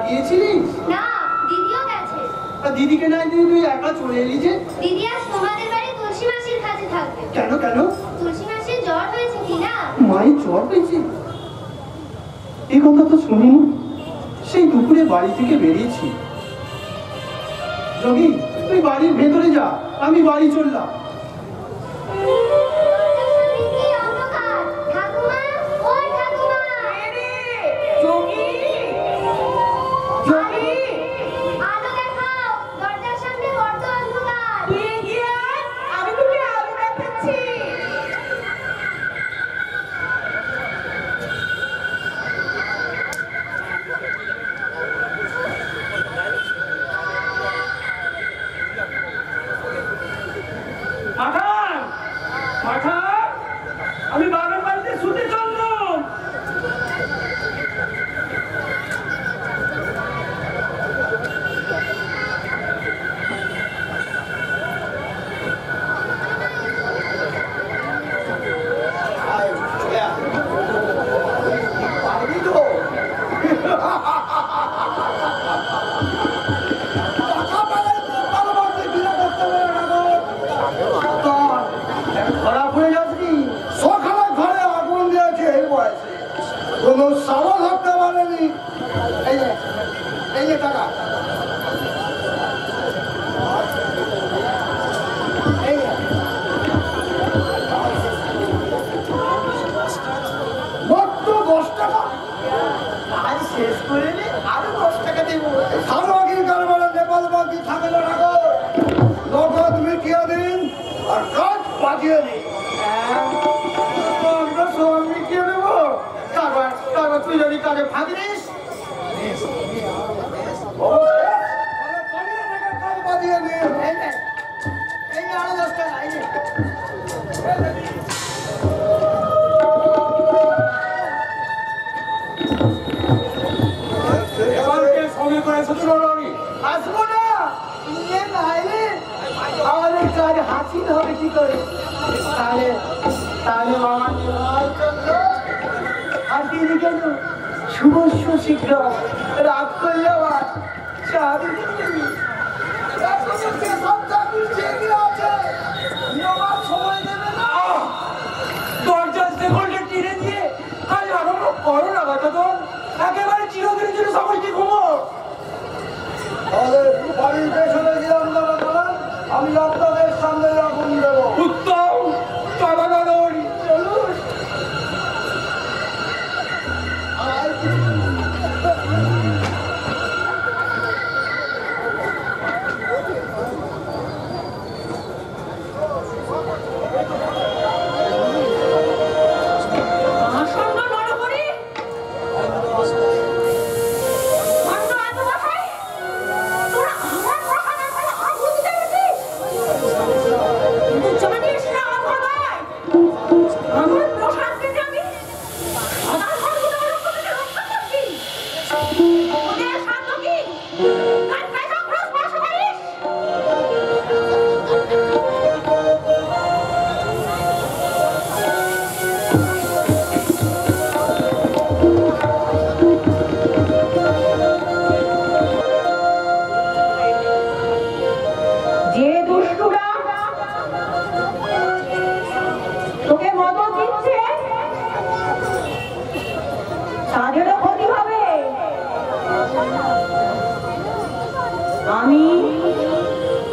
গিয়েছিলিস? না, দিদিও গেছে। দিদিকে নাই দিদি তুই একা চলে এলি যে? দিদি আজ তোমাদের বাড়ি তুলসী মাসির কাছে থাকবে। কেন কেন? তুলসী মাসির জ্বর হয়েছে কি না? মায়ের জ্বর হয়েছে? এই কথা তো শুনিনি। সেই দুপুরে বাড়ি থেকে বেরিয়েছি। যোগী, তুই বাড়ির ভেতরে যা, আমি বাড়ি চললাম। আমি বাগান বাড়িতে শুতে চললাম। কোনো সারা ধরতে পারেনি। এই যে টাকা, মাত্র 10 টাকা। আজ শেষ করে নে, আরো 10 টাকা দেবো। সার্বজনীন কারবারে নেপাল বাকি থাকে না টাকা। নগদ মিটিয়ে দিন আর কাজ বাজিয়ে দিন। আমরা সব মিটিয়ে দেবো। তারপর তুই যদি কাজে ফাঁকি দিস, কাজ বাজিয়ে দিন। এই যে আরো 10 টাকা। এই যে সঙ্গে করে আসবো না। আমাদের কাজ হাসিল হবে কি করে? তাহলে তাহলে মামা হাসিনি কেন? শুভস্য শীঘ্র রাত করলে আবার দরজা সেগুলো টিনে দিয়ে কাজ আরম্ভ করো না কথা তো। একেবারে চিরদিনের জন্য সকলকে ঘুমো। বাড়ির পেছনে গিয়ে আমি আপনাদের সামনে আগুন দেবো। উত্তম চলন চলুন।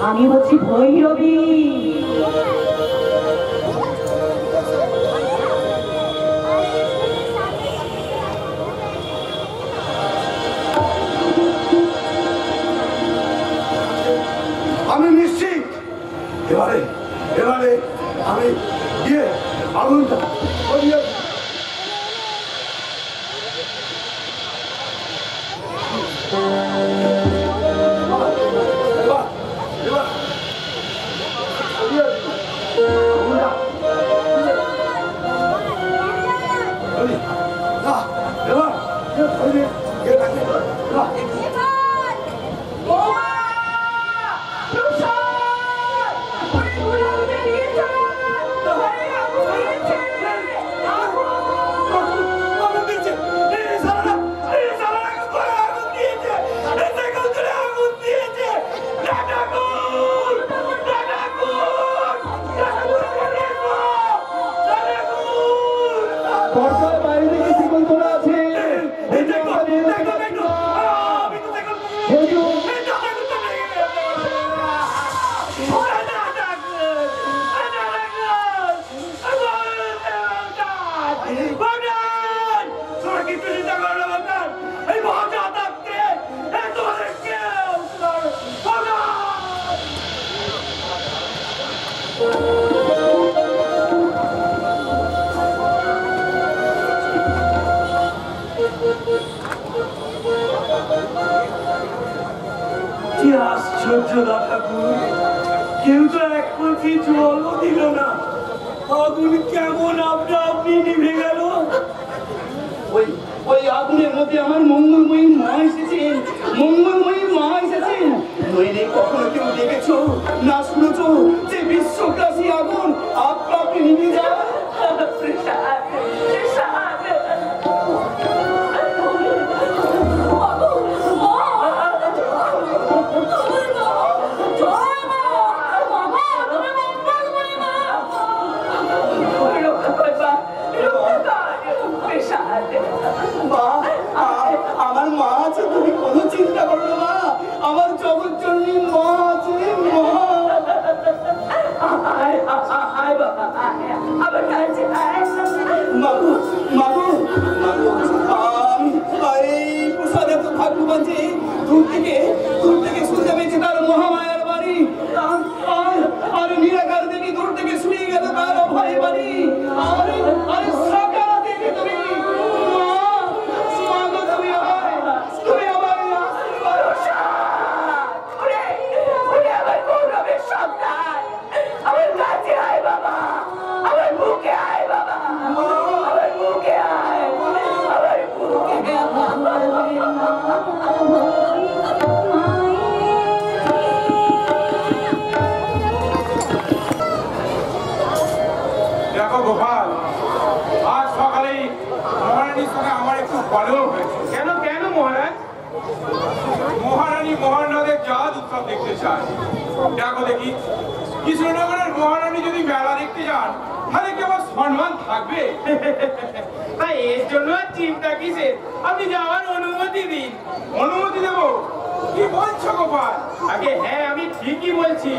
আমি হচ্ছি ভৈরবী। আমি নিশ্চিত এবারে এবারে আমি গিয়ে আগুনটা ধরিয়ে কি আশ্চর্য না ঠাকুর, কেউ তো এক কলসি জলও দিল না, আগুন কেমন আপনা আপনি নিভে গেল। ওই আগুনের মধ্যে আমার মঙ্গলময়ী মা এসেছেন, মঙ্গলময়ী মা এসেছেন। নইলে কখনো কেউ দেখেছো না শুনেছো যে বিশ্বগ্রাসী আগুন আপনা আপনি নিভে যায়? আমার মা আছে, তুমি কোনো চিন্তা করো না মা, আমার জগৎজননী মা আছে। এই প্রসাদে তো ভাগ্যবান যে দূর থেকে শুনতে পেয়েছে তার মহামায়ার বাড়ি, আর নিরাকার দেবী দূর থেকে শুয়ে গেল তার অভয় বাড়ি। আরে সাকার দেখে তুমি দেখো গোপাল, আজ সকালে মহারানীর সঙ্গে আমার একটু গল্প হয়েছে। কেন কেন মহারাজ? মহারানী মহানদের জাহাজ উৎসব দেখতে চায়। দেখো দেখি, কৃষ্ণনগরের মহারানী যদি মেলা দেখতে যান তাহলে কি আমার সম্মান থাকবে? তাই এর জন্য আর চিন্তা কিসের, আপনি যাওয়ার অনুমতি দিন। অনুমতি দেবো? কি বলছো গোপাল? আগে হ্যাঁ, আমি ঠিকই বলছি।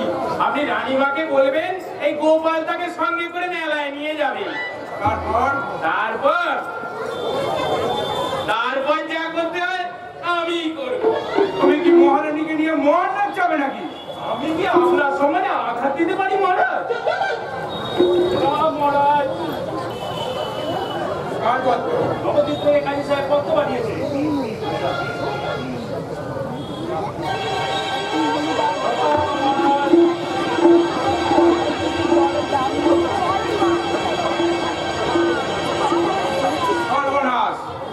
আপনি রানীমাকে বলবেন এই গোপাল তাকে সঙ্গে করে মেলায় নিয়ে যাবে। তারপর তারপর তারপর যা করতে হয় আমি করব। তুমি কি মহারানীকে নিয়ে মহারাজ যাবে নাকি? আমি কি আপনার সঙ্গে আঘাত দিতে পারি মহারাজ? মহারাজ কার পত্র? নবদ্বীপ থেকে কাজী সাহেব পত্র পাঠিয়েছে।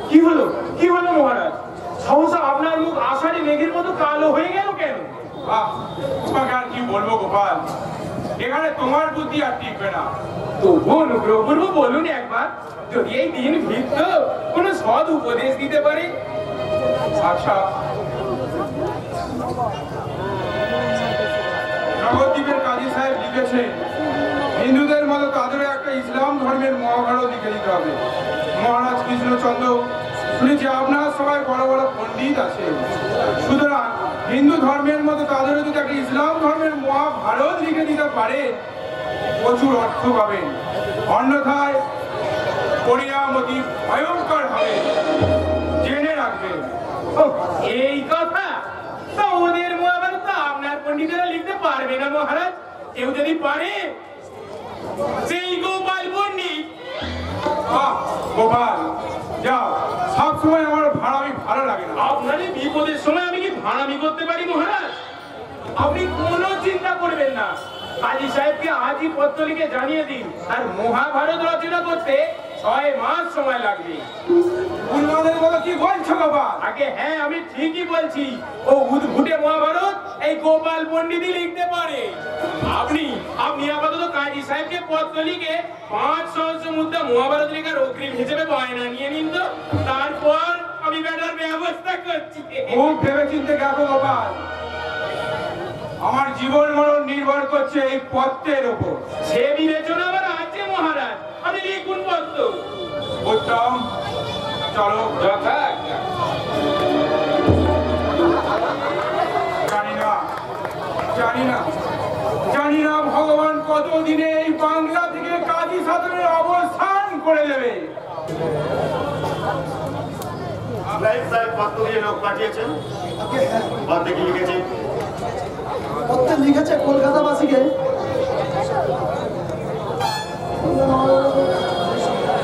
কি হলো কি হলো মহারাজ? সহসা আপনার মুখ আষাঢ়ি মেঘের মতো কালো হয়ে গেল কেন? তোমাকে আর কি বলবো গোপাল, এখানে তোমার বুদ্ধি আর টিকবে না। তবুও অনুগ্রহ করবো, বলুন একবার, যদি এই দিন ভিত্ত কোনো সৎ উপদেশ দিতে পারে। আচ্ছা, নবদ্বীপের কাজী সাহেব লিখেছে হিন্দুদের মতো তাদেরও একটা ইসলাম ধর্মের মহাভারত লিখে দিতে হবে। মহারাজ কৃষ্ণচন্দ্র, শুনেছি আপনার সবাই বড় বড় পণ্ডিত আছে, সুতরাং হিন্দু ধর্মের মতো তাদেরও যদি একটা ইসলাম ধর্মের মহাভারত লিখে দিতে পারে প্রচুর অর্থ পাবেন, অন্যথায় পরিণাম অতি ভয়ঙ্কর হবে, জেনে রাখবেন। এই কথা তো ওদের মহাভারত আপনার পণ্ডিতেরা লিখতে পারবে না মহারাজ। কেউ যদি পারে সেই গোপাল পণ্ডিত। গোপাল যাও, সবসময় আমার ভাড়ামি ভালো লাগে না। আপনার এই বিপদের সময় আমি কি ভাড়ামি করতে পারি মহারাজ? আপনি কোনো চিন্তা করবেন না, কাজী সাহেবকে আজই পত্র লিখে জানিয়ে দিন, আর মহাভারত রচনা করতে 6 মাস সময় লাগবে। উন্মাদের বলো কি বলছো বাবা? আগে হ্যাঁ, আমি ঠিকই বলছি। ও উদ্ভুটে মহাভারত এই গোপাল পণ্ডিতই লিখতে পারে। আপনি আপাতত কাজী সাহেবকে পত্র লিখে 500 মুদ্রা মহাভারত লেখার অগ্রিম হিসেবে বায়না নিয়ে নিন তো, তারপর আমি ব্যাটার ব্যবস্থা করছি। খুব ভেবেচিন্তে গেছো গোপাল, আমার জীবন মরণ নির্ভর করছে এই পত্রের উপর। সে বিবেচনা আমার আছে মহারাজ, আপনি লিখুন পত্র। উত্তম, চলো। যথা জানি না ভগবান কতদিনে এই বাংলা থেকে কাজী সাধনের অবস্থান করে দেবে। পত্র দিয়ে লোক পাঠিয়েছেন, পত্রে কি লিখেছে? পত্রে লিখেছে কলকাতাবাসীকে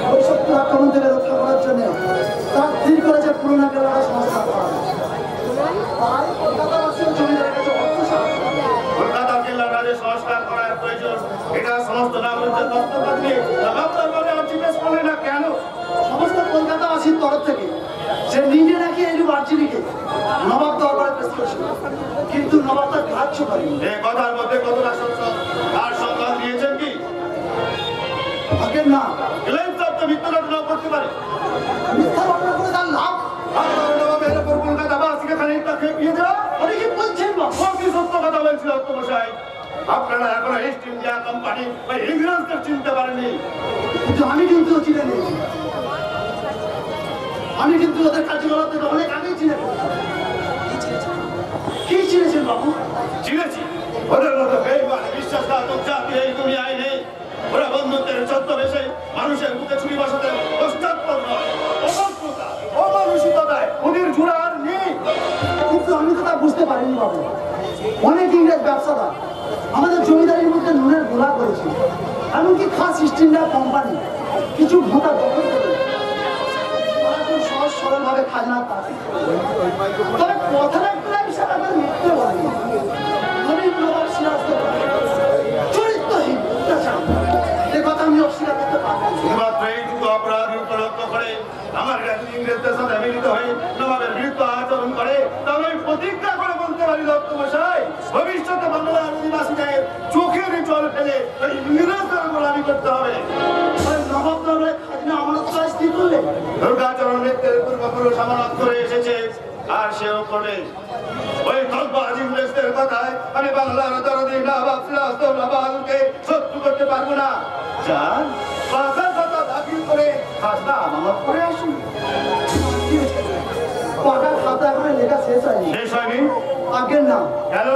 বৈশাখ আক্রমণ থেকে রক্ষা করার জন্য তারা স্থির করেছে পুরোনো কেল্লাটা সংস্কার করা। তাই কলকাতাবাসীর জমিদারের কাছে অর্থ সাহায্য। কলকাতা কেল্লাটা যে সংস্কার করার প্রয়োজন এটা সমস্ত নাগরিকদের দস্তখত নিয়ে নবাব দরবারে আমার জিজ্ঞেস করলে না কেন? সমস্ত কলকাতাবাসীর তরফ থেকে সে নিজে নাকি এই আর্চিনিকে নবাব দরবারে পেশ করেছিল, কিন্তু নবাব তার গ্রাহ্য করেনি। এই কথার মধ্যে কতটা সত্য তার সংবাদ দিয়েছেন কি? আগের না ক্লেম তো মিথ্যা ঘটনা করতে পারে। মিথ্যা বর্ণনা করে তার লাভ। আপনার নবাবের উপর কলকাতাবাসীকে খানিকটা খেপিয়ে দেওয়া উনি কি বলছেন বাবু? কি সত্য কথা বলছিল অত্যমশাই? আপনারা এখনো ইস্ট ইন্ডিয়া কোম্পানি বা ইংরেজদের চিনতে পারেনি। কিন্তু আমি কিন্তু চিনে নিয়েছি, আমি কিন্তু ওদের কার্যকলাপ থেকে অনেক আগেই চিনে ফেলেছি। কি চিনেছেন বাবু? চিনেছি ওদের মতো বেঈমান বিশ্বাসঘাতক জাতি এই দুনিয়ায় নেই। ওরা বন্ধুত্বের ছদ্মবেশে মানুষের বুকে ছুরি বসাতে পশ্চাৎপদ নয়, অভদ্রতা অমানুষিকতায় ওদের জোড়া আর নেই। কিন্তু আমি তো তা বুঝতে পারিনি বাবু। অনেক ইংরেজ ব্যবসাদার আমাদের জমিদারির মধ্যে নুনের গোলা করেছে, এমনকি খাস ইস্ট ইন্ডিয়া কোম্পানি কিছু ভোটা দখল করে তারা খুব সহজ সরলভাবে খাজনা পাচ্ছে। তবে কথাটা একটু আমি সেটা করে মিথ্যে বলিনি। গরিব নবাব সিরাজদৌল্লা চরিত্রহীন এ কথা আমি অস্বীকার করতে পারবো না। শুধুমাত্র এইটুকু অপরাধ উপলক্ষ করে আমার কাছে ইংরেজদের সাথে মিলিত হয়ে নবাবের বিরুদ্ধে আচরণ করে তাহলে আমি প্রতিজ্ঞা করে বলতে পারি দত্তমশাই, ভবিষ্যতে বাংলার আদিবাসীদের চোখের জল ফেলে ওই ইংরেজদের গোলামি করতে হবে। নবাব দরবারে খাজনা আমানত করা স্থির করলে দুর্গাচরণ মিত্রের পূর্বপুরুষ আমানত করে এসেছে আর সেও করে। ওই তলবাজ ইংরেজদের কথায় আমি বাংলার দরদি নবাব সিরাজদৌল্লা বাহাদুরকে শত্রু করতে পারবো না। যান বাধা কথা দাখিল করে খাজনা আমানত করে আসুন। পাকার খাতা এখনো লেখা শেষ হয়নি। শেষ হয়নি? আগের না, কেন?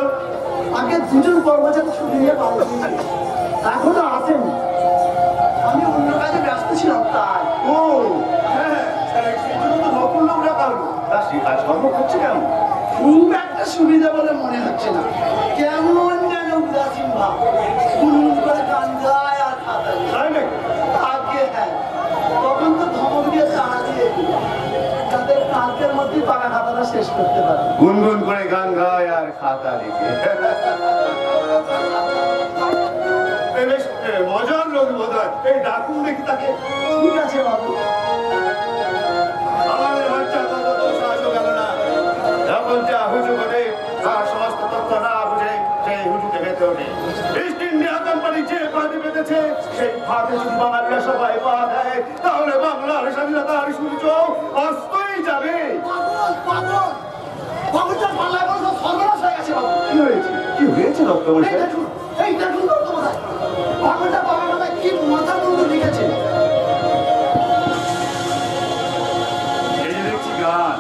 আগে দুজন কর্মচারী ছুটি নিয়ে বাড়ি গিয়েছিল, এখনো আসেনি। আমি অন্য কাজে ব্যস্ত ছিলাম তাই। ও হ্যাঁ, সেই জন্য তো নতুন লোক রাখা হলো। তা সে কাজকর্ম করছে কেমন? খুব একটা সুবিধা বলে মনে হচ্ছে না, কেমন যেন উদাসীন ভাব, গুনগুন করে গান গায় আর খাতা লেখে। তাই নাকি? আগে হ্যাঁ, তখন তো ধমক দিয়ে তাড়া দিয়ে দিল, যাতে কালকের মধ্যেই পাকা খাতাটা শেষ করতে পারে। গুনগুন করে গান গায় আর খাতা লিখে। বেশ মজার লোক বোধ হয়। এই ডাকুন দেখি তাকে। ঠিক আছে বাবু। আমাদের বাচ্চা তত সাহায্য গেল না। যখন যা হুজু ঘটে তার সমস্ত তথ্য না বুঝে সেই হুজুকে বেঁধে ওঠে। ইস্ট ইন্ডিয়া কোম্পানি যে ফাঁদে বেঁধেছে সেই ফাঁদে যদি বাঙালিরা সবাই পা দেয় তাহলে বাংলার স্বাধীনতার সূর্য অস্তই যাবে। বাবুটার পাল্লায় বড় সর্বনাশ হয়ে গেছে বাবু। কি হয়েছে? কি হয়েছে এই দত্তমশাই? দেখুন, এই দেখুন দত্তমশাই, বাবুটা বাবার মাথায় কি মাথা মুন্ডু লিখেছে। এই যে দেখছি গান।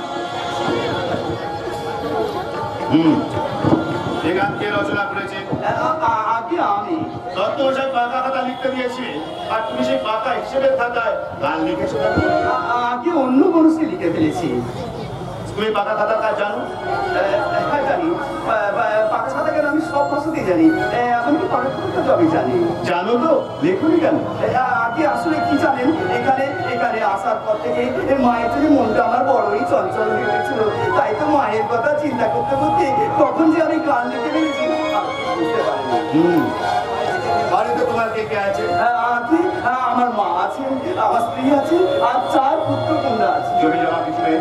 এই গান কে রচনা করেছে? আগে আমি। দত্তমশাই পাকা খাতা লিখতে দিয়েছি আর তুমি সেই পাকা হিসেবে খাতায় গান লিখেছো কেন? আগে অন্য মানুষকে লিখে ফেলেছি। তুমি পাকা খাতার কাজ জানো? হ্যাঁ জানি, পাকা খাতা কেন আমি সব ভাষাতেই জানি, এমনকি পাকা খাতা আমি জানি। জানো তো লেখনি কেন? আগে আসলে কি জানেন, এখানে আসার পর থেকে মায়ের জন্য মনটা আমার বড়ই চঞ্চল হয়ে গেছিল। তাই তো মায়ের কথা চিন্তা করতে করতে কখন যে আমি গান লিখে ফেলেছি বুঝতে পারিনি। বাড়িতে তোমার কে কে আছে? আগে আমার মা আছেন, আমার স্ত্রী আছে আর 4 পুত্র কন্যা আছে। জমি জমা কিছু নেই?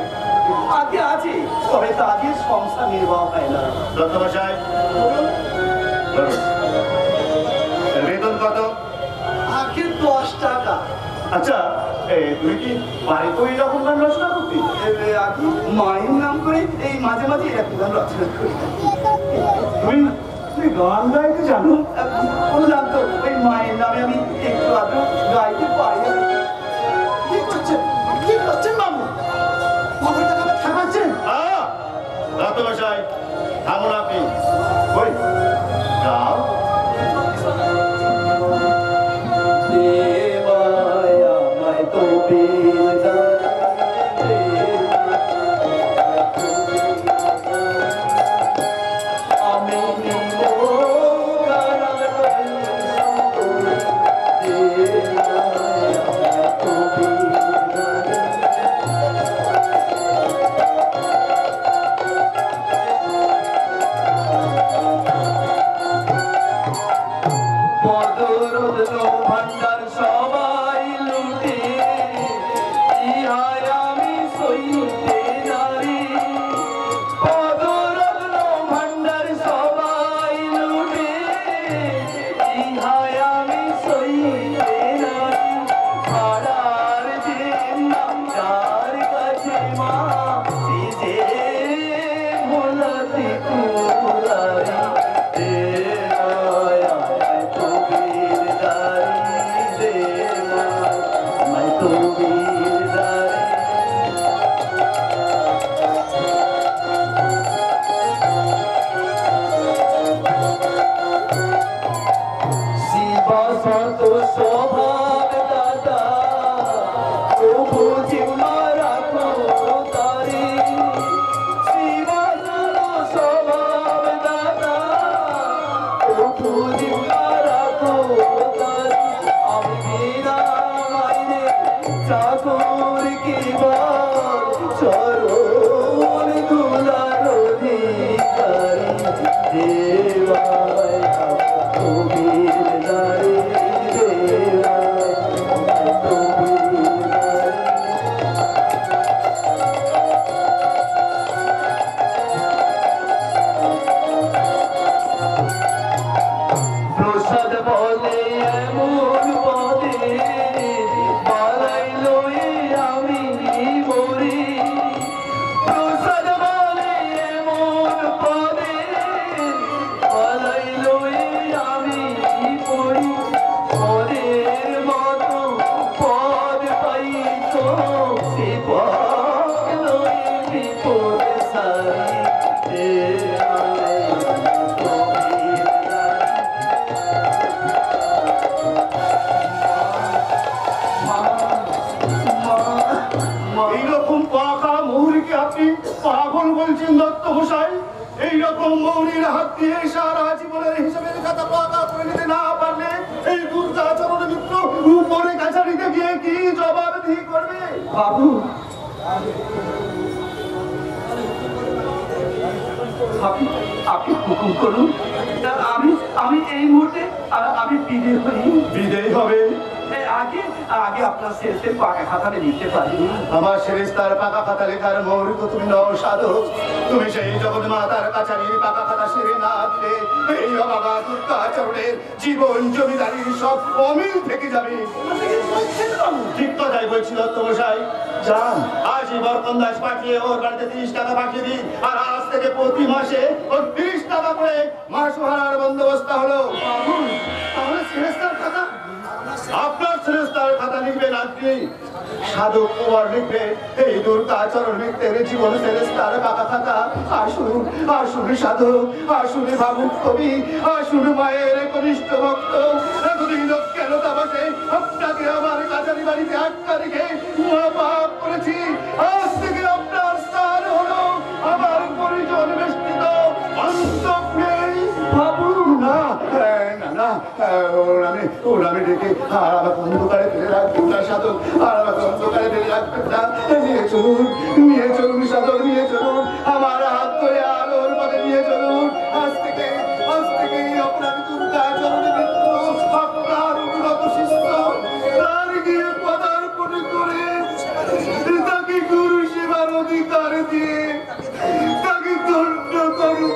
আগে আছে, তবে তাদের সংসার নির্বাহ হয় না। দত্তমশাই বেতন কত? আগে 10 টাকা। আচ্ছা তুমি কি বাড়িতে ওই রকম গান রচনা করতে? আগে মায়ের নাম করে এই মাঝে মাঝে এরকম গান রচনা করি। তুমি গান গাইতে জানো? বললাম তো ওই মায়ের নামে আমি একটু আধটু গাইতে পারি। কি করছেন বাবু? বাবুর টাকা খাওয়াচ্ছেন? দত্তমশাই থামুন আপনি। ওই গাও। এইরকম পাকা মৌরিকে আপনি পাগল বলছেন দত্ত মশাই? এইরকম মৌরির হাত দিয়ে সারা জীবনের হিসাবের খাতা পাকা করে নিতে না পারলে এই দুর্গাচরণ মিত্র উপরে কাছারিতে গিয়ে কি জবাবদিহি করবে? বাবু, আপনি হুকুম করুন। আমি এই মুহূর্তে আমি বিদেয় হই। বিদেয় হবে? আগে আগে আপনার শেষে পাকা খাতাতে লিখতে পারি। আমার শেরেস্তার পাকা খাতা লেখার মৌরি তো তুমি নও সাধক। তুমি সেই জগৎ মাতার কাছারির পাকা খাতা সেরে না দিলে এই অবাগা দুর্গাচরণের জীবন জমিদারির সব অমিল থেকে যাবে। ঠিক কথাই বলছি দত্ত মশাই। যান, আজই বরকন দাস পাঠিয়ে ওর বাড়িতে 30 টাকা পাঠিয়ে দিন, আর আজ থেকে প্রতি মাসে ওর 30 টাকা করে মাসোহারার বন্দোবস্ত হলো। তাহলে শেরেস্তার খাতা? আপনার শেরেস্তার খাতা লিখবেন আপনি, সাধক কুমার লিখবে এই দুর্গাচরণ মিত্রের জীবন শেরেস্তার পাকা খাতা। আসুন আসুন সাধক, আসুন ভাবুক কবি, আসুন মায়ের কনিষ্ঠ ভক্ত। এতদিন কেন তামাশে আপনাকে আমার কাছারি বাড়িতে আটকা রেখে পাপ করেছি। আজ থেকে আপনার স্থান হলো আমার পরিজন বেষ্টিত অন্তঃপুরে। বাবু, না না না, ওর আমি ডেকে আর আমাকে অন্ধকারে ফেলে রাখবেন না সাধক, আর আমাকে অন্ধকারে ফেলে রাখবেন না। নিয়ে চলুন সাধক, নিয়ে চলুন, আমার হাত ধরে আলোর পথে নিয়ে চলুন। আজ থেকে আপনার দুর্গাচরণে মৃত্যু আপনার উন্নত শিষ্য তার গিয়ে পদার্পণ করে তাকে গুরু সেবার অধিকার দিয়ে তাকে দণ্ড করুন।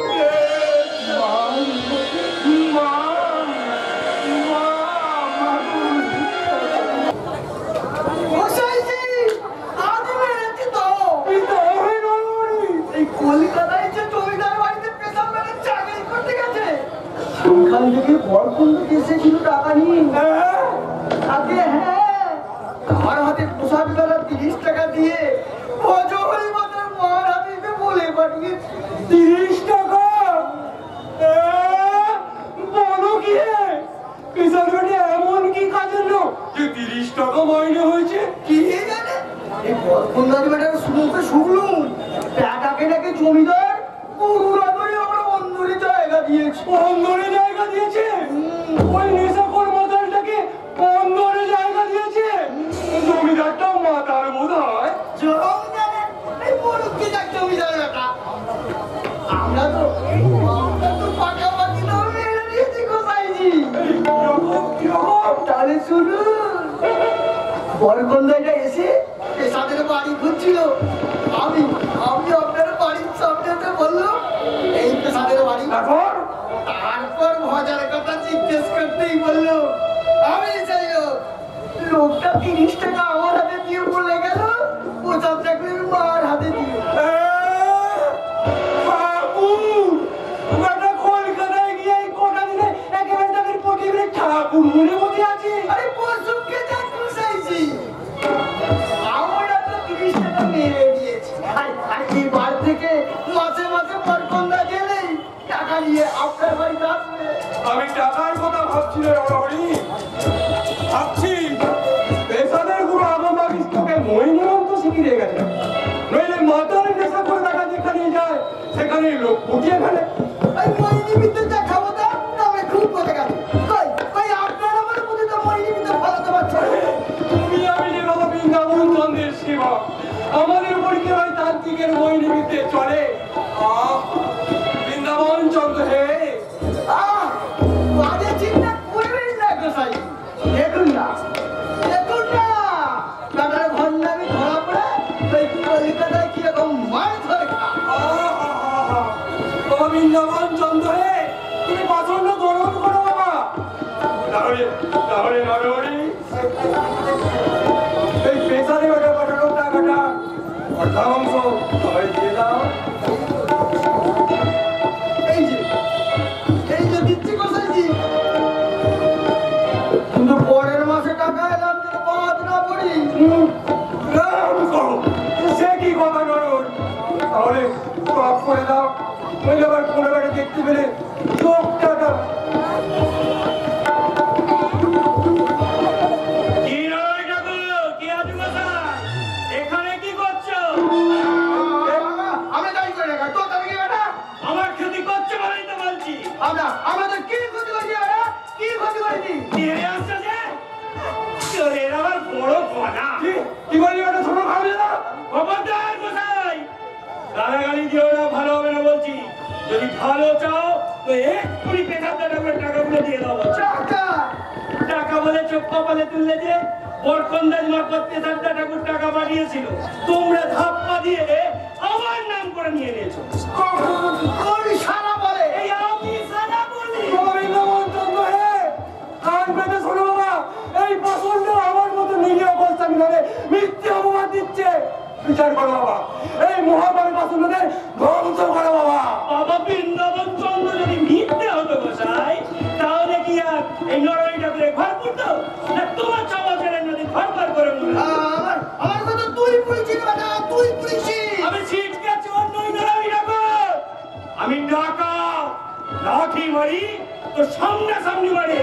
কলকাতায় যে জমিদার বাড়িতে পেশাব মেরে চাকরি করতে গেছে, সেখান থেকে বরকন্দ এসেছিল টাকা নিয়ে। আগে হ্যাঁ, তার হাতে পোশাক বেলা 30 টাকা দিয়ে অজহরি মাতার মার হাতে বলে পাঠিয়েছে। 30 টাকা? বলো কি পেশার বাড়ি এমন কি কাজের লোক যে 30 টাকা মাইনে হয়েছে? কি জানে এই বরকন্দার বেটার শুনতে শুনলুম টাকাকে নাকি জমিদার গরুরা ধরে আমরা অন্ধরে জায়গা দিয়েছি। অন্দরে জায়গা দিয়েছে? ওই নেশাখোর মাতালটাকে অন্দরে জায়গা দিয়েছে? জমিদারটাও মাতাল বোধ হয়। জম জানে এই মরুকে যাক জমিদার বেটা। আমরা তো পাকাপাকি না মেরে দিয়েছি গোসাইজি। তাহলে শুনুন, বরকন্দাটা এসে পেশাদের বাড়ি ঘুরছিল। আমি আপনার বাড়ির সামনে বললো এই পেশাদের বাড়ি। তারপর মজার কথা জিজ্ঞেস করতেই বললো আমি চাই লোকটা 30 টাকা আমার হাতে দিয়ে বলে গেল, পোশাক চাকরির মার হাতে দিয়ে। কলকাতায় গিয়ে কোটা দিলে একেবারে তাদের প্রতিবেদনে ঠাকুর মনে মধ্যে আছে। আরে পশুকে দেখতে চাইছি আমরা তো 30 টাকা মেরে দিয়েছি। আর এবার থেকে মাসে মাসে বরকন্দা গেলেই টাকা নিয়ে আপনার বাড়িতে আসবে। আমি টাকার কথা ভাবছি না হরি, ভাবছি পেশাদের গুরু আমার তোকে মই নিমন্ত শিখিয়ে গেছে। নইলে মাতালের নেশা করে টাকা যেখানে যায় সেখানে লোক ফুটিয়ে ফেলে। এই মহিনী বিদ্যুৎ দেখাবো তো তবে খুব বলে গেল। কই আপনার আমার মধ্যে তো মহিনী বিদ্যুৎ ফলাতে পারছে। তুমি আমি যে বাবা বৃন্দাবন চন্দ্রের সেবক, আমাদের উপর কি হয় তান্ত্রিকের মই নিমিত্তে চলে? বৃন্দাবন চন্দ্র হে, বাজে চিন্তা করবেন না গোসাই। দেখুন না দাদার ভণ্ডামি ধরা পড়ে ওই কলকাতায় কিরকম মাছ ধরে বাবা বৃন্দাবন চন্দ্র হে, তুমি পছন্দ গ্রহণ করো বাবা। তাহলে নরহরি এই পেশারে ওটা পাঠানো টাকাটা অর্ধাংশ সবাই দিয়ে দাও। এই যে দিচ্ছি গোসাইজি, কিন্তু পরের মাসে টাকা এলাম যেন বাদ না পড়ি। রাম করো, সে কি কথা নরহরি? তাহলে মাফ করে দাও। নইলে আবার কোনো বেড়ে দেখতে পেলে চোখ টাকা। এখানে কি করছো? আমরা যাই করে তো তবে কি বেটা আমার ক্ষতি করছো বলেই তো বলছি। আমাদের কি ক্ষতি করেছি বেটা? কি ক্ষতি করেছি? ফিরে আসছো যে চোরের আবার বড় গলা। কি বললি বেটা? ছোট খাবে না? খবরদার গোসাই, গালাগালি দিও না, ভালো হবে না বলছি। যদি ভালো চাও তো এক্ষুনি পেশাদার টাকাগুলো দিয়ে দাও। টাকা বলে চোখ কপালে তুললে যে বরকন্দাজ মারফত পেশাদার ঠাকুর টাকা পাঠিয়েছিল, তোমরা ধাপ্পা দিয়ে আমার নাম করে নিয়ে নিয়েছো। কোন শালা বলে? এই আমি সাদা বলি। গোবিন্দচন্দ্র হে, কান পেতে শোনো বাবা, এই প্রচন্ড আমার মতো নিরীহ গোস্বামী ধরে মিথ্যে অপবাদ দিচ্ছে। বিচার করো বাবা, এই মহামারী প্রচন্ডদের ধ্বংস করো বাবা। বাবা বৃন্দাবন চন্দ্র যদি মিথ্যে হতো গোসাই, তাহলে কি আর এই নরহরি ঠাকুরের ঘর পড়তো? না তোমার সমাজের নদী ঘর ঘর করে মরতো? আমার কথা তুই পুলিশি বেটা, তুই পুলিশি। আমি ছিটকে চোর নই নরহরি ঠাকুর। আমি ডাকাত, লাঠি মারি তো সামনাসামনি মারি।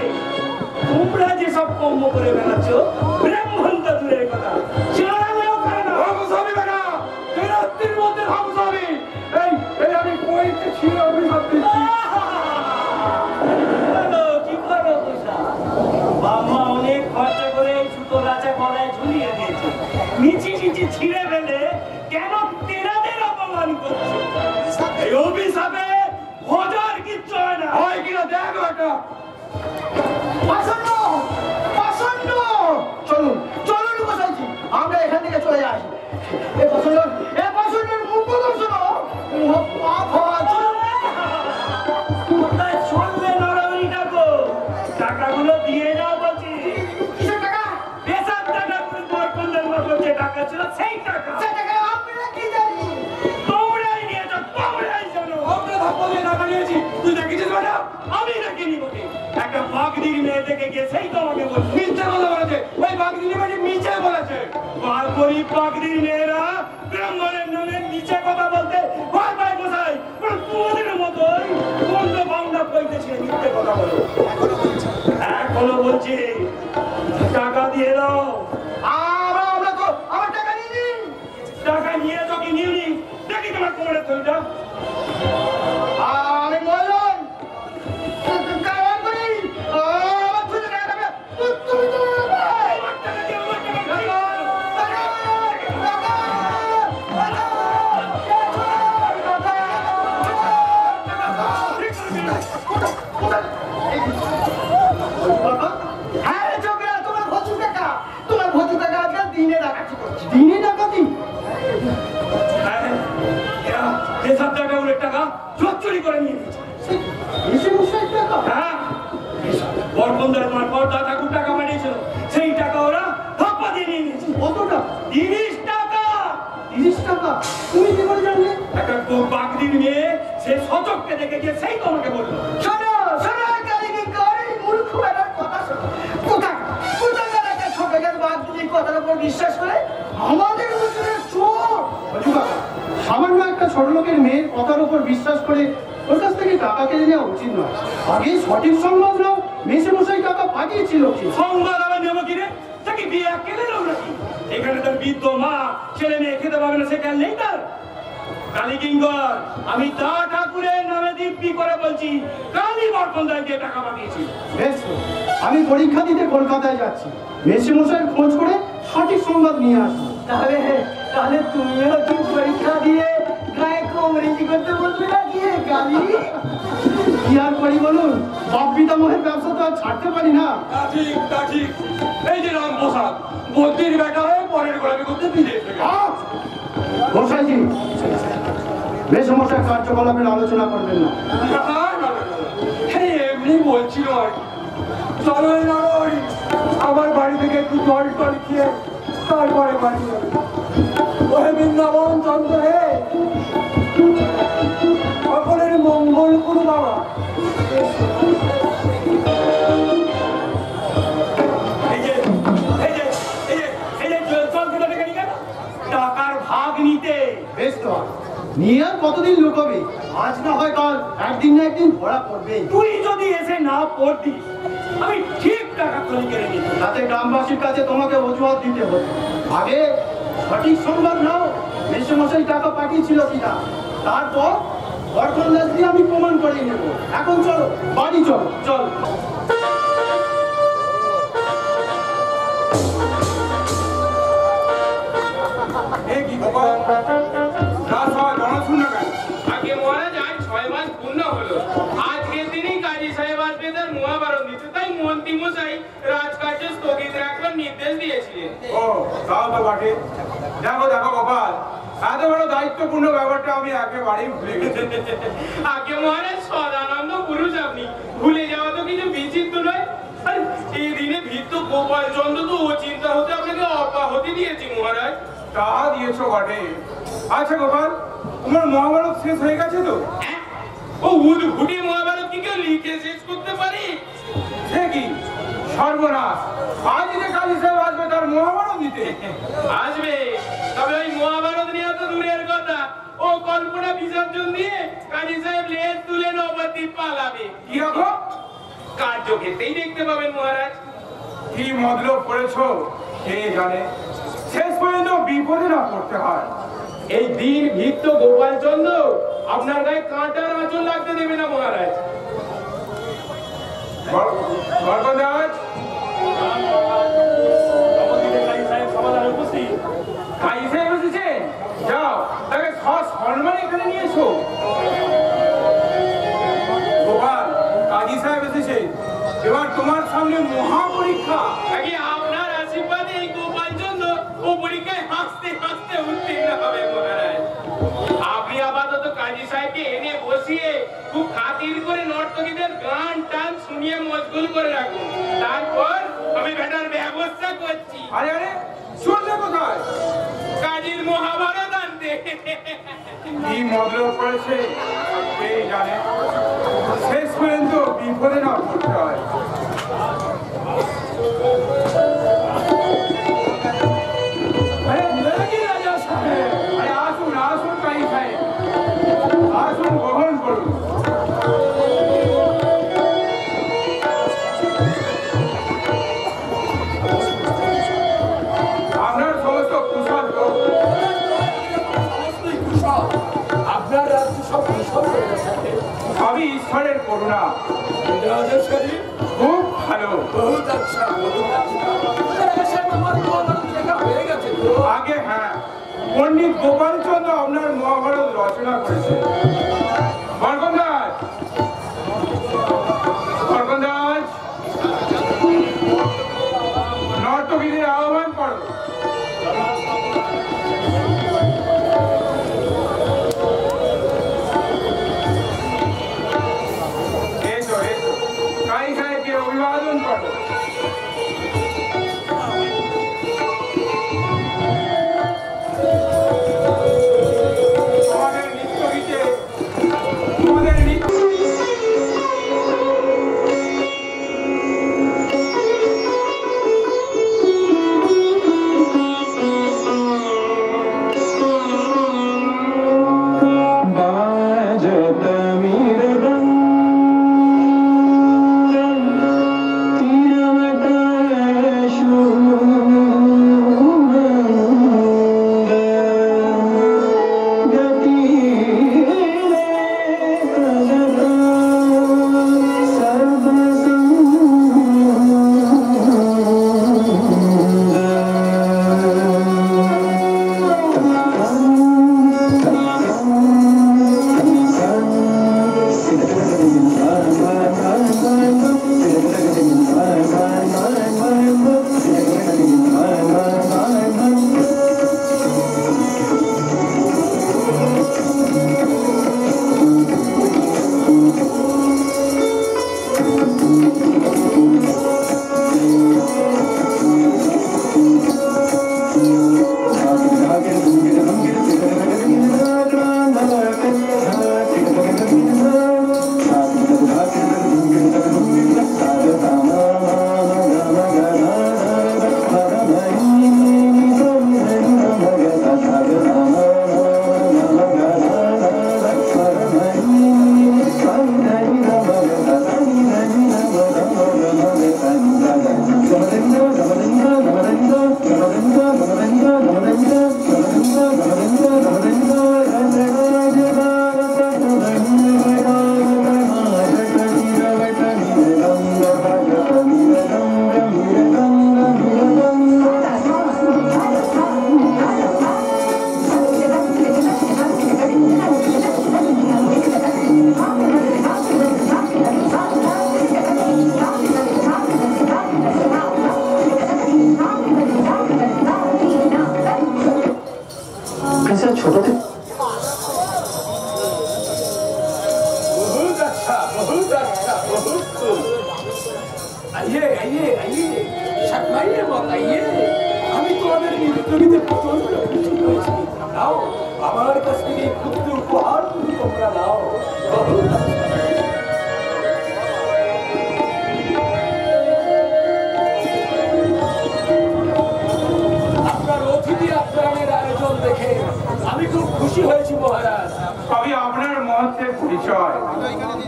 তোমরা যেসব কর্ম করে বেড়াচ্ছ, ব্রাহ্মণ তো দূরের কথা, চালামেও করে না। ধ্বংস হবে বেটা, এই রাত্রির মধ্যে ধ্বংস হবে। এই আমি কইতে ছিল, আমি সব দিচ্ছি। কি করো গোসা? বাবা অনেক খরচা করে সুতো গাছে গলায় ঝুলিয়ে দিয়েছে, নিচি নিচি ছিঁড়ে ফেলে কেন তেরাদের অপমান করছে? এই অভিশাপে ভোজার কিচ্ছু হয় না। হয় কিনা দেখ বেটা। পাষণ্ড, পাষণ্ড। চলুন চলুন বসাইছি, আমরা এখান থেকে চলে আসি। এ পাষণ্ডের মুখ দর্শন পাপ হওয়া। কোথায় চলবে নরহরি ঠাকুর? টাকাগুলো দিয়ে যাও বলছি। কিসের টাকা? বেসার টাকা করে বরকন্দার মতো যে টাকা ছিল সেই টাকা সে টাকা আমরা কি জানি? তোমরাই নিয়েছো, তোমরাই জানো। আমরা ধাপ্পা দিয়ে টাকা নিয়েছি, তুই দেখেছিস বেটা? আমি দেখিনি বটে, একটা বাগদির মেয়ে দেখে গিয়ে সেই তো আমাকে বলছে। মিথ্যে কথা বলেছে, ওই বাগদিনী বেটি মিছে বলেছে। গরিব বাগদির মেয়েরা ব্রাহ্মণের নামে নিচে কথা বলতে ভয় পায় গোসাই। তোমাদের মতোই বন্ধ বান্ধব কইতেছে মিথ্যে কথা বলো। এখনো বলছি টাকা দিয়ে দাও। আমরা তো আমার টাকা নিয়ে নিন। টাকা নিয়েছো কি নিউনি? দেখি তোমার কোমরে থইটা। আমি বললাম কারণ করি আমার তুই টাকা দেবে। তুমি তো আমার টাকা দিয়ে আমার টাকা দিয়ে। হ্যাঁ চোখরা, তোমার ভজু টাকা, তোমার ভজু টাকা আজকাল দিনে ডাকাতি করছি। দিনে ডাকাতি? যেসব টাকাগুলোর টাকা চুরি করে নিয়ে নিয়েছে। এসে বসে টাকা? হ্যাঁ, বরকন্দার তোমার পর্দা ঠাকুর টাকা পাঠিয়েছিল, সেই টাকা ওরা ধাপ্পা দিয়ে নিয়ে নিয়েছে। কত টাকা? 30 টাকা। 30 টাকা? তুমি কি করে জানলে? একটা বাগদির মেয়ে সে সচককে দেখে গিয়ে সেই তোমাকে বললো। শোনো শোনো, কালিকে করে মূর্খ বেটার কথা শোনো। কোথাকার একটা ছোটখাটো বাগদির কথার উপর বিশ্বাস করে আমাদের মধ্যে চোর। সামান্য একটা ছোট লোকের মেয়ের কথার উপর বিশ্বাস করে ওর কাছ থেকে টাকা কেড়ে নেওয়া উচিত নয়। আগে সঠিক সংবাদ নাও, মেসে মশাই টাকা পাঠিয়েছিল কি? সংবাদ আবার নেবো কিরে? তাকে বিয়ে কেনে নাও নাকি? এখানে তার বৃদ্ধ মা ছেলে মেয়ে খেতে পাবে না, সে কেন নেই তার? কালী কিঙ্কর, আমি দা ঠাকুরের নামে দিব্যি করে বলছি, কালী বরকন্দায় দিয়ে টাকা পাঠিয়েছি। বেশ, আমি পরীক্ষা দিতে কলকাতায় যাচ্ছি, মেসে মশাইয়ের খোঁজ করে সঠিক সংবাদ নিয়ে আসবো। তাহলে তুমিও কি পরীক্ষা দিয়ে গায়ে কংগ্রেজি করতে বলবে না গিয়ে গালি? কি আর করি বলুন, বাপ পিতামহের ব্যবসা তো আর ছাড়তে পারি না। তা ঠিক। এই যে রাম প্রসাদ, বদ্যির বেটা হয়ে পরের গোলামি করতে বিদেশ থেকে। মশাইজি, মেসে মশাই কার্যকলাপের আলোচনা করবেন না। এমনি বলছিল আর কি। চলো এই নরহরি, আমার বাড়ি থেকে একটু জল টল খেয়ে তারপরে বাড়ি যাবে। ওহে বৃন্দাবন চন্দ্র হে, সকলের মঙ্গল করু বাবা। টাকার ভাগ নিতে বেশ তো, নিয়ে আর কতদিন লুকোবে? আজ না হয় কাল, একদিন না একদিন ধরা পড়বে। তুই যদি এসে না পড়তিস আমি ঠিক টাকা তৈরি করে নিতাম। তাতে গ্রামবাসীর কাছে তোমাকে অজুহাত দিতে হতো। আগে সঠিক সংবাদ নাও, মেসোমশাই টাকা পাঠিয়েছিল কিনা, তারপর অর্থন দাস দিয়ে আমি প্রমাণ করে নেব। এখন চলো, বাড়ি চলো। চল। এ কি গোপাল, রাত হওয়া জনাশুন না কেন? আগে মহারাজ আজ 6 মাস পূর্ণ হলো। আজকের দিনই কাজী সাহেব আসবে তার মহাভারত দিতে, তাই মন্ত্রী মশাই রাজকার্য স্থগিত রাখবার নির্দেশ দিয়েছিলেন। ও তাও তো বটে। দেখো দেখো গোপাল, এত বড় দায়িত্বপূর্ণ ব্যাপারটা আমি একেবারেই ভুলে গেছি। আগে মহারাজ সদানন্দ পুরুষ, আপনি ভুলে যাওয়া তো কিছু বিচিত্র নয়। আর এই দিনে ভিত্ত গোপাল চন্দ্র তো ও চিন্তা হতে আপনাকে অব্যাহতি দিয়েছি মহারাজ। তা দিয়েছো বটে। আচ্ছা গোপাল, তোমার মহাভারত শেষ হয়ে গেছে তো? হ্যাঁ? ও উদ্ভুটি মহাভারত কি কেউ লিখে শেষ করতে পারে? সে কি সর্বনাশ! আজ যে কাজী সাহেব আসবে তার মহাভারত দিতে। আসবে, তবে ওই মহাভারত নিয়ে তো দূরের কথা, ও কল্পনা বিসর্জন দিয়ে কাজী সাহেব লেজ তুলে নবদ্বীপ পালাবে। কি রকম? কার্যক্ষেত্রেই দেখতে পাবেন মহারাজ। কি মতলব করেছো কে জানে। শেষ পর্যন্ত বিপদে না পড়তে হয়। এই দিন ভিত্ত গোপাল চন্দ্র আপনার গায়ে কাঁটার আঁচল লাগতে দেবে না মহারাজ। গর্গদাস, কাজী সাহেব এসেছেন, যাও তাকে সসম্মানে এখানে নিয়ে এসো। গোপাল, কাজী সাহেব এসেছে, এবার তোমার সামনে মহা পরীক্ষা। আগে আপনার আশীর্বাদে এই গোপাল চন্দ্র ও পরীক্ষায় হাসতে হাসতে উত্তীর্ণ হবে মহারাজ। আপনি আপাতত কাজী সাহেবকে এনে বসিয়ে খুব খাতির করে নর্তকীদের গান টান শুনিয়ে মশগুল করে রাখুন, তারপর আমি বেটার ব্যবস্থা করছি। আরে আরে, শুনলে কোথায়? কাজীর মহাভারত আনতে। কি মতলব করেছে কে জানে। শেষ পর্যন্ত বিপদে না পড়তে হয়। আরে রাজা সাহেব, আরে আসুন আসুন কাজী সাহেব, আসুন গ্রহণ করুন। আপনার সমস্ত কুশল তো? আপনার রাজ্য সব কুশল সবই ঈশ্বরের করুণা। খুব ভালো। বহুত আচ্ছা, বহুত আচ্ছা। আমার মহাভারত লেখা হয়ে গেছে তো? আগে হ্যাঁ, পণ্ডিত গোপাল চন্দ্র আপনার মহাভারত রচনা করেছে। বরকন্দাজ, বরকন্দাজ, নর্তকীদের আহ্বান করো। এসো এসো, কাজী সাহেবকে অভিবাদন করো। তোমাদের নৃত্য গীতে बहुत अच्छा, बहुत खूब। आइए आइए आइए, शर्माइए मत, आइए। আমি তোমাদের নৃত্যগীতে প্রচন্ড খুশি হয়েছি। নাও আমার কাছ থেকে ক্ষুদ্র উপহার তোমরা নাও। বহুত আচ্ছা। আপনার অতিথি আপ্যায়নের আয়োজন দেখে আমি খুব খুশি হয়েছি মহারাজ। সবই আপনার মহত্বের পরিচয়।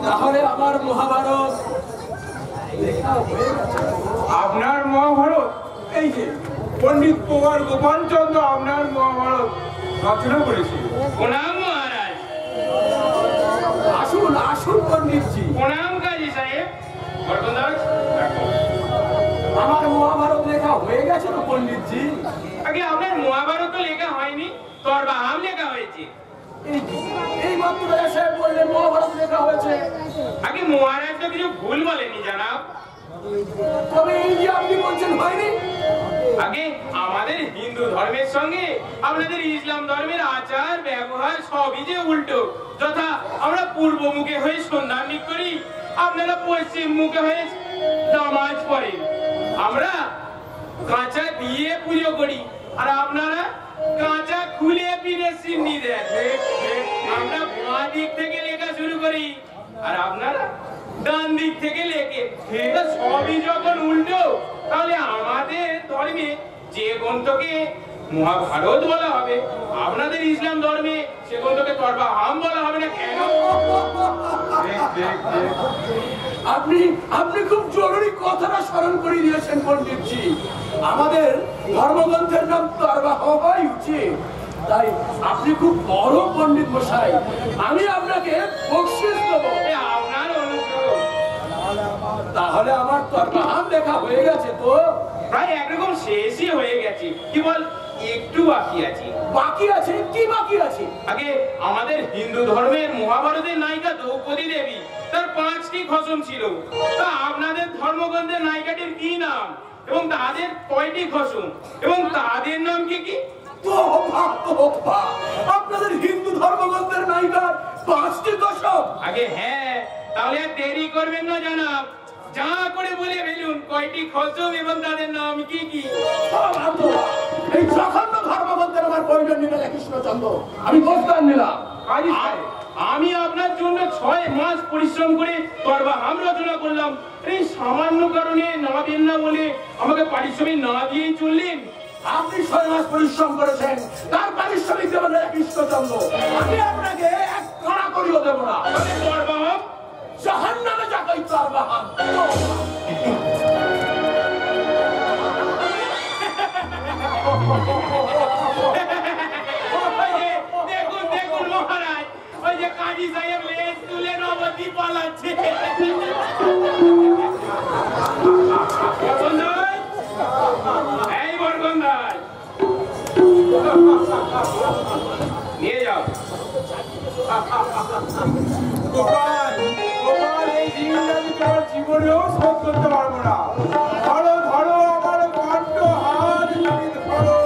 তাহলে আমার মহাভারত লেখা হয়ে গেছে। আপনার মহাভারত, এই যে পণ্ডিত কুমার গোপাল চন্দ্র আপনার মহাভারত রচনা করেছে। প্রণাম মহারাজ। আসুন আসুন পণ্ডিতজি। প্রণাম কাজী সাহেব। বরকন্দাজ দেখো, আমার মহাভারত লেখা হয়ে গেছে তো পণ্ডিতজি। আগে আপনার মহাভারত তো লেখা হয়নি, তরবাহাম লেখা হয়েছে। এই মাত্র রাজা সাহেব বললেন মহাভারত লেখা হয়েছে। আগে মহারাজ তো কিছু ভুল বলেনি জানাব। তবে এই যে আপনি বলছেন হয়নি। আগে আমাদের হিন্দু ধর্মের সঙ্গে আপনাদের ইসলাম ধর্মের আচার ব্যবহার সবই যে উল্টো। যথা আমরা পূর্ব মুখে হয়ে সন্ধান করি, আপনারা পশ্চিম মুখে হয়ে নামাজ পড়েন। আমরা কাঁচা দিয়ে পুজো করি আর আপনারা কাঁচা খুলে পিঠে সিন্নি দেন। আমরা বাঁ দিক থেকে লেখা শুরু করি আর আপনারা ডান দিক থেকে লেখে। সবই যখন উল্টো, তাহলে আমাদের ধর্মে যে গ্রন্থকে মহাভারত বলা হবে, আপনাদের ইসলাম ধর্মে সে গ্রন্থকে তরবাহাম বলা হবে না কেন? আপনি খুব জরুরি কথাটা স্মরণ করে দিয়েছেন পণ্ডিতজি। আমাদের ধর্মগ্রন্থের নাম তরবাহাম হওয়াই উচিত। তাই আপনি খুব বড় পণ্ডিত মশাই, আমি আপনাকে বকশিশ দেবো। আপনার অনুগ্রহ। তাহলে আমার তরবাহাম লেখা হয়ে গেছে তো? প্রায় একরকম শেষই হয়ে গেছে, কি বল একটু বাকি আছে। বাকি আছে? কি বাকি আছে? আগে আমাদের হিন্দু ধর্মের মহাভারতের নায়িকা দ্রৌপদী দেবী, তার 5টি খসম ছিল। তা আপনাদের ধর্মগ্রন্থের নায়িকাটির কি নাম এবং তাদের কয়টি খসম এবং তাদের নাম কি কি? আপনাদের হিন্দু ধর্মগ্রন্থের নায়িকার 5টি খসম? আগে হ্যাঁ, তাহলে আর দেরি করবেন না জানাব, যা করে বলে ফেলুন কয়টি খসম এবং তাদের নাম কি কি। এই জঘন্য ধর্মগ্রন্থের আমার প্রয়োজন নেই কৃষ্ণচন্দ্র, আমি প্রস্তাব নিলাম। আমি আপনার জন্য 6 মাস পরিশ্রম করে তরবাহাম রচনা করলাম, এই সামান্য কারণে না দেন না বলে আমাকে পারিশ্রমিক না দিয়েই চললেন। আপনি 6 মাস পরিশ্রম করেছেন, তার পারিশ্রমিক দেবেন কৃষ্ণচন্দ্র। আমি আপনাকে এক কড়া করিও দেব না। তরবাহাম জাহান্নামে যাকাই তরবাহাম। দেখুন দেখুন মহারাজ, ওই যে কাজী সাহেব লেজ তুলে নবদ্বী পালাচ্ছে। এই বরকন্দাজ নিয়ে যাও। গোপাল, গোপাল, এই ঋণ আমি তোমার জীবনেও শোধ করতে পারবো না। ধরো ধরো আমার কণ্ঠ হাত, ধরো।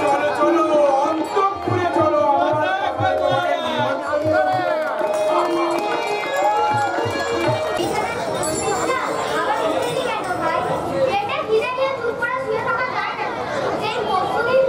চলো চলো অন্তঃপুরে চলো। এটা খিদে নিয়ে চুপ করে শুয়ে থাকা যায় না। এই পরশুদিন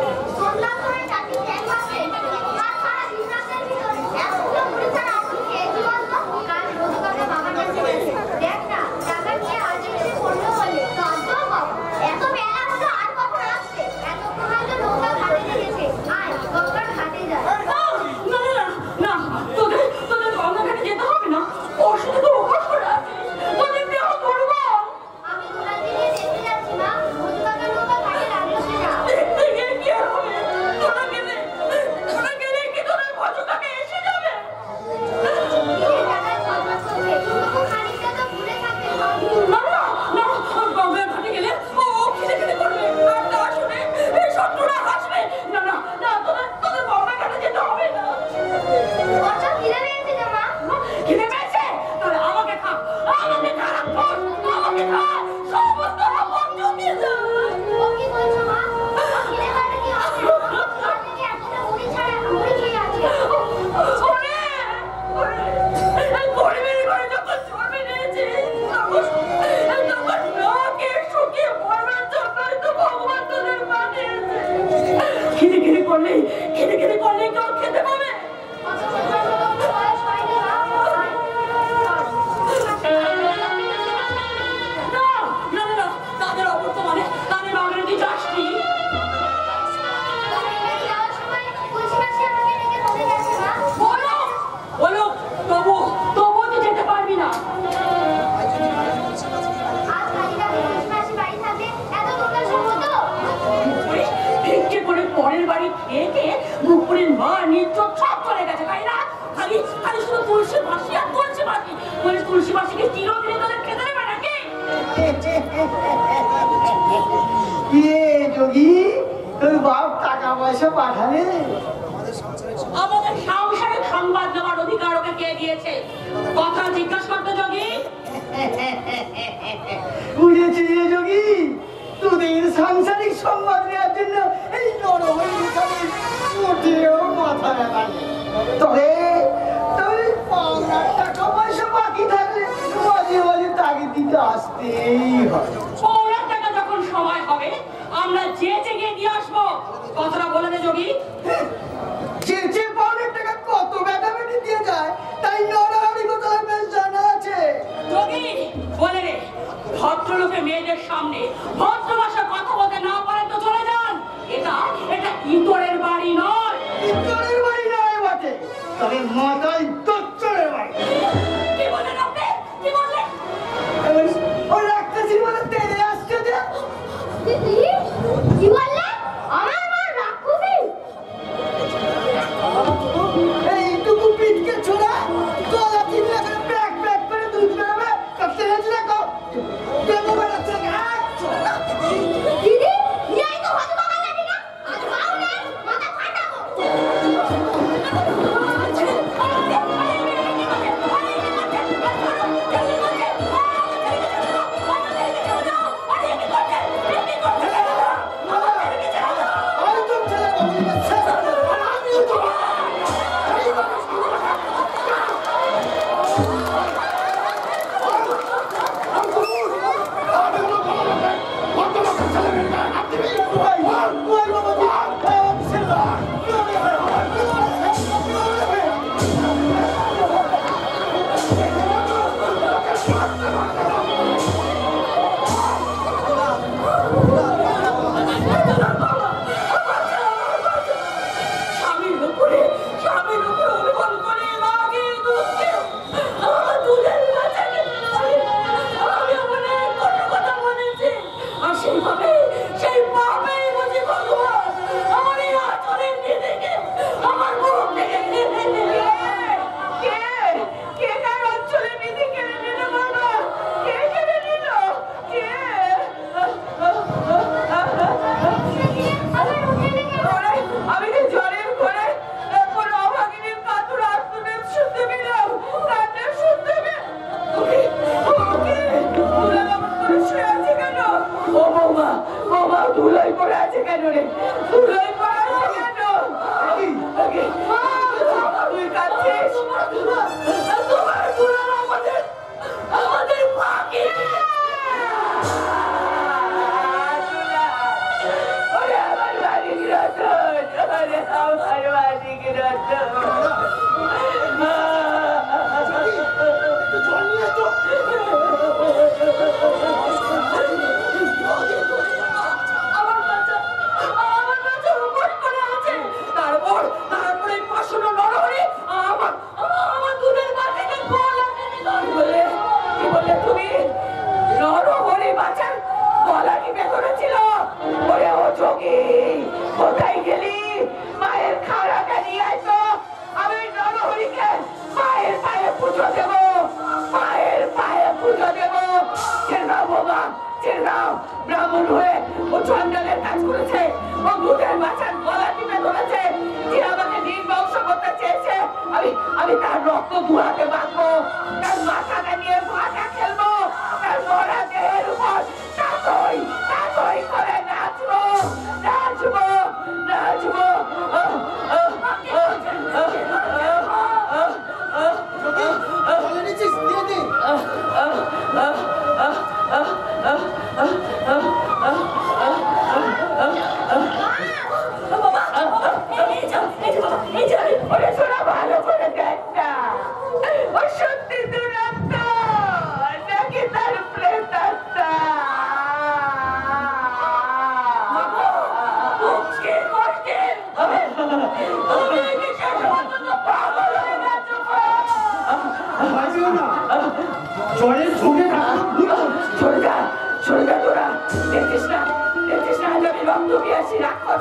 করলেই কেউ খেতে পাবে। তাদের অবর্তমানে তাদের বাংলা দিতে আসছি। বলো তবুও তো যেতে পারবি না। ভিক্ষে করে পরের বাড়ি খেয়ে মুখপুরের মা নিশ্চয় সব চলে গেছে, তাই না? খালি শুধু তুলসী মাসি আর তুলসী মাসি বলে তুলসী মাসিকে চিরদিনে তোদের খেতে দেবে নাকি? যোগী তোর বাপ টাকা পয়সা পাঠালে? আমাদের সাংসারিক সংবাদ দেওয়ার অধিকার ওকে কে দিয়েছে? কথা জিজ্ঞাসা করতে যোগী। বুঝেছি রে যোগী, তোদের সাংসারিক সংবাদ নেওয়ার জন্য এই নরহরিখানের মোটেও মাথা ব্যথা নেই। তবে পাওনার টাকা পয়সা বাকি থাকলে মাঝে মাঝে তাকে দিতে আসতেই হয়। পাওনার টাকা যখন সময় হবে আমরা চেয়ে গিয়ে দিয়ে আসবো, কথাটা বলে দে যোগী। চেয়ে পাওনার টাকা কত বেটাবেটি দিয়ে যায় তাই নরহরি কোথায় বেশ জানা আছে। যোগী বলে রে, ভদ্রলোকে মেয়েদের সামনে ভদ্র ভাষায় কথা বলতে না পারেন তো চলে যান। এটা ইতরের বাড়ি নয়। ইতরের বাড়ি নয় বটে, তবে মাথায় দচ্চরের বাড়ি। কি বলেন আপনি? কি বললেন? ওই রাক্ষসীর মধ্যে তেড়ে আসছে যে। কি বললে? আমার মা রাক্ষসী? এইটুকু পিঠকে ছোড়া গলা চিনলে ব্যাক করে দুধ বেরোবে। কাটতে হয়েছে দেখো কেন বেড়াচ্ছে। দিদি এই তো হতে বাবা লাগে না, আজ মাও না মাথা ফাটাবো। ধুলোই পড়ে আছে কেন রে? ধুলোই পড়ে আছে কেন? তুই কাঁদছিস? তোমার ধুলো আমাদের ফাঁকি। ওরে আমার মালিক রতন, ওরে আমার মালিক রতন। কোথায় গেলি? মায়ের খাওয়াটা নিয়ে আসতো, আমি নরহরিকে মায়ের পায়ে পুজো দেব, মায়ের পায়ে পুজো দেব। চেনাও বাবা, চেনাও। ব্রাহ্মণ হয়ে ও চন্ডালের কাজ করেছে, ও দুধের বাচ্চার গলা টিপে ধরেছে, যে আমাকে নির্বংশ করতে চেয়েছে। আমি তার রক্ত ধুয়াতে বাঁধবো, তার মাথাটা নিয়ে ভাটা খেলবো, তার মরা দেহের উপর তাতই করে নাচবো, নাচবো, নাচবো।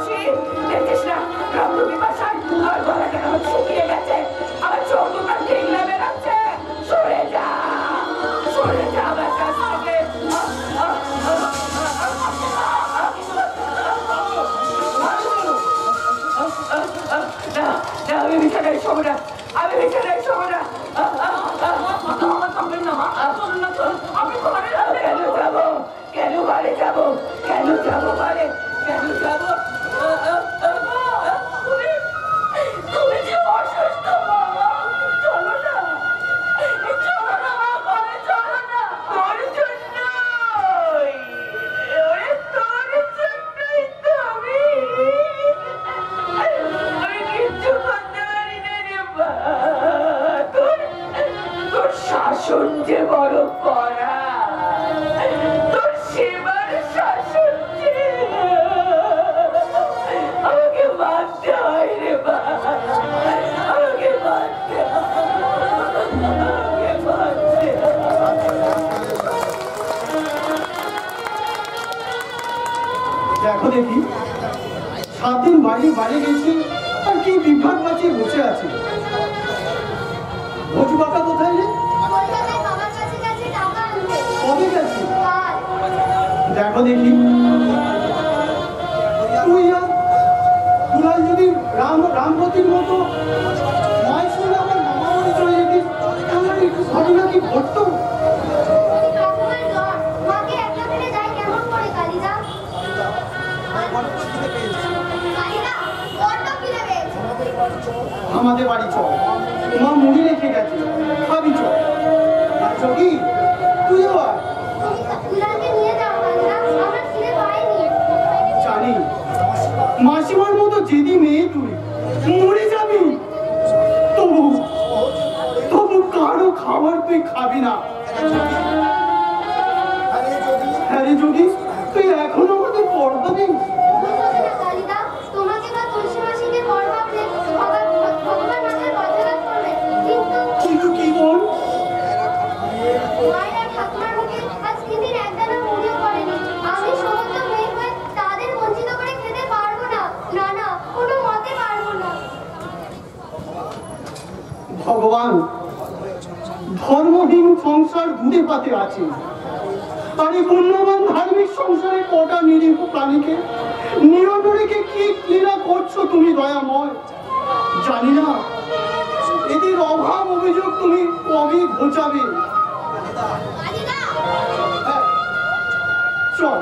বসি দেখছিস না রক্ত পিপাসায় আমার গলা কেন শুকিয়ে গেছে আমার চোখ দুটো টিকলে বেরোচ্ছে সরে যা আমার কাছ থেকে আমি বিছানায় শোবো না আমি বিছানায় শোবো না আমি ঘরে কেন যাবো কেন বাড়ি যাবো কেন যাবো বাড়ি কেন যাবো তুমি যে অসুস্থ বাবা চলো না চলো না ঘরে চলো না তোর জন্যই ওরে তোর জন্যই তো আমি কিচ্ছু করতে পারি না রে মা তোর শাসন যে বড় করা তোর সেবার শাসন যে আমাকে মানতে হয় রে মা আমাকে মানতে দেখো দেখি 7 দিন বাড়ি গেছি আর কি বিভাগ বাঁচিয়ে বসে আছে ভোজু বাবা কোথায় রে কলকাতায় বাবার কাছে গেছে টাকা আনতে কবে গেছে কাল দেখো দেখি তুই আর তুই যদি রামপতির মতো মায়ের সঙ্গে আমার মামা বাড়ি চলে যেতিস তাহলে একটু ঘটনা কি ঘটতো ঠাকুমার জ্বর মাকে একটা ফেলে যায় কেমন করে কালিদা কালিদা বড্ড খিদে পেয়েছে আমাদের বাড়ি চল মা মুড়ি রেখে গেছে খাবি চল কি তুইও আয় দুলালকে নিয়ে যাও কালিদা আমরা খিদে পাইনি জানি মাসিমার মতো জেদি মেয়ে তুই মরে যাবি তবু কারো খাবার তুই খাবি না হ্যাঁ রে যোগী তুই এখনো আমাদের পর্দা নেই কালিদা তোমাকে বা তুলসী মাসিকে পর ভাবলে ভগবান মাথায় বজ্রাঘাত করবে কিন্তু কি বল মায়ের আর ঠাকুমার মুখে আজ দিন একদানা মুড়িও পড়েনি আমি সমস্ত মেয়ে হয়ে তাদের বঞ্চিত করে খেতে পারবো না না না কোনো মতে পারবো না ভগবান ধর্মহীন সংসার দুধে পাতে আছে আর এই পুণ্যবান ধার্মিক সংসারে কটা নিরীহ প্রাণীকে নিরন্তরীকে কি লীলা করছো তুমি দয়াময় জানি না এদের অভাব অভিযোগ তুমি কবে ঘোচাবে কালিদা চল